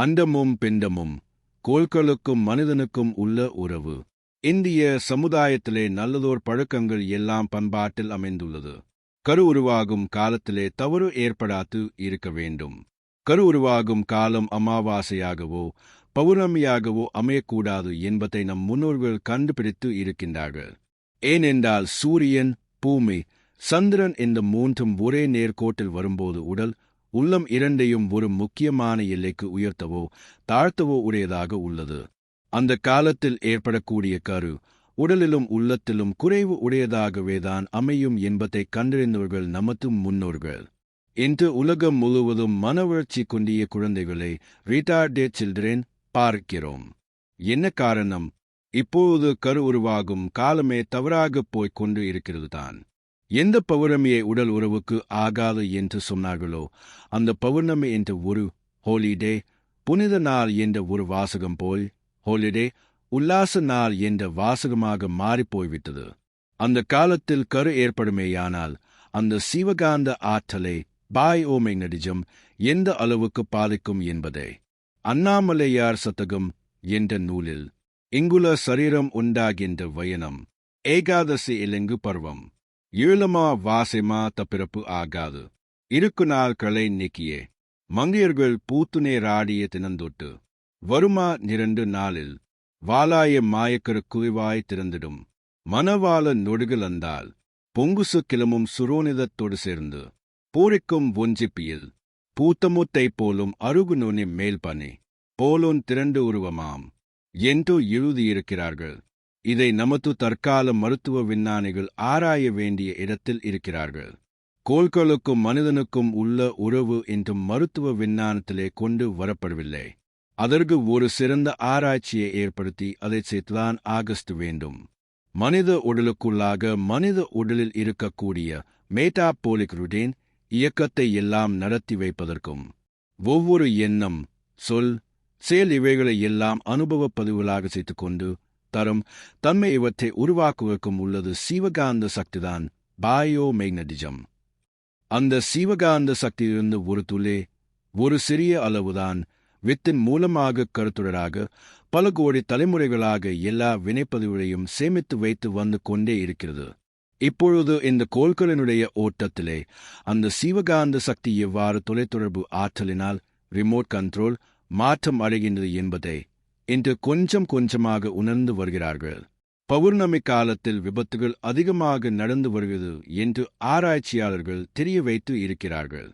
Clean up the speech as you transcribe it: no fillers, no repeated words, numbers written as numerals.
அண்டமும் பிண்டமும், கோள்களுக்கும் மனிதனுக்கும் உள்ள உறவு. இந்திய சமுதாயத்திலே நல்லதோர் பழக்கங்கள் எல்லாம் பண்பாட்டில் அமைந்துள்ளது. கரு உருவாகும் காலத்திலே தவறு ஏற்படாது இருக்க வேண்டும். கரு உருவாகும் காலம் அமாவாசையாகவோ பௌர்ணமியாகவோ அமையக்கூடாது என்பதை நம் முன்னோர்கள் கண்டுபிடித்து இருக்கின்றார்கள். ஏனென்றால் சூரியன், பூமி, சந்திரன் இந்த மூன்றும் ஒரே நேர்கோட்டில் வரும்போது உடல், உள்ளம் இரண்டையும் ஒரு முக்கியமான எல்லைக்கு உயர்த்தவோ தாழ்த்தவோ உடையதாக உள்ளது. அந்த காலத்தில் ஏற்படக்கூடிய கரு உடலிலும் உள்ளத்திலும் குறைவு உடையதாகவேதான் அமையும் என்பதை கண்டறிந்தவர்கள் நமது முன்னோர்கள். இன்று உலகம் முழுவதும் மனவளர்ச்சி குன்றிய குழந்தைகளை ரிட்டார்டட் சில்ட்ரன் பார்க்கிறோம். என்ன காரணம்? இப்போது கரு உருவாகும் காலமே தவறாகப் போய்க் கொண்டு இருக்கிறது தான். எந்த பௌர்ணமியை உடல் உறவுக்கு ஆகாது என்று சொன்னார்களோ அந்த பௌர்ணமி என்ற ஒரு ஹோலிடே, புனித நாள் என்ற ஒரு வாசகம் போய் ஹோலிடே உல்லாச நாள் என்ற வாசகமாக மாறிப்போய்விட்டது. அந்த காலத்தில் கரு ஏற்படுமேயானால் அந்த சிவகாந்த ஆற்றலை பயோமேக்னடிசம் எந்த அளவுக்கு பாதிக்கும் என்பதை அண்ணாமலையார் சதகம் என்ற நூலில் இங்குல சரீரம் உண்டாகின்ற வயனம் ஏகாதசி இலங்கு பருவம் 7மா வாசைமா தப்பிறப்பு ஆகாது இருக்கு நாட்களை நீக்கியே மங்கையர்கள் பூத்துநேராடிய தினந்தொட்டு வருமா 2 நாளில் வாலாய மாயக்கரு குவிவாய் திறந்திடும் மணவாள நொடுகள் அந்தால் பொங்குசு கிளமும் சுரோனிதத்தோடு சேர்ந்து பூரிக்கும் ஒஞ்சிப்பியில் பூத்தமுத்தை போலும் அருகு நுனி மேல் பனி போலோன் திரண்டு உருவமாம் என்று எழுதியிருக்கிறார்கள். இதை நமது தற்கால மருத்துவ விஞ்ஞானிகள் ஆராய வேண்டிய இடத்தில் இருக்கிறார்கள். கோள்களுக்கும் மனிதனுக்கும் உள்ள உறவு என்றும் மருத்துவ விஞ்ஞானத்திலே கொண்டு வரப்படவில்லை. அதற்கு ஒரு சிறந்த ஆராய்ச்சியை ஏற்படுத்தி அதை செய்துதான் ஆகஸ்ட் வேண்டும். மனித உடலுக்குள்ளாக மனித உடலில் இருக்கக்கூடிய மேட்டாபோலிக் ருடேன் இயக்கத்தை எல்லாம் நடத்தி வைப்பதற்கும் ஒவ்வொரு எண்ணம், சொல், செயல் இவைகளை எல்லாம் அனுபவ பதிவுகளாக செய்துகொண்டு தரும் தன்மை இவற்றை உருவாக்குவதற்கும் உள்ளது சிவகாந்த சக்திதான் பயோமேக்னடிசம். அந்த சிவகாந்த சக்தியிலிருந்து ஒரு துளே, ஒரு சிறிய அளவுதான் வித்தின் மூலமாக கருத்துடராக பல கோடி தலைமுறைகளாக எல்லா வினைப்பதிவுகளையும் சேமித்து வைத்து வந்து கொண்டே இருக்கிறது. இப்பொழுது இந்த கோள்களினுடைய ஓட்டத்திலே அந்த சிவகாந்த சக்தி எவ்வாறு தொலைத்தொடர்பு ஆற்றலினால் ரிமோட் கண்ட்ரோல் மாற்றம் அடைகின்றது என்பதை இன்று கொஞ்சம் கொஞ்சமாக உணர்ந்து வருகிறார்கள். பௌர்ணமி காலத்தில் விபத்துகள் அதிகமாக நடந்து வருகிறது என்று ஆராய்ச்சியாளர்கள் தெரிய வைத்து இருக்கிறார்கள்.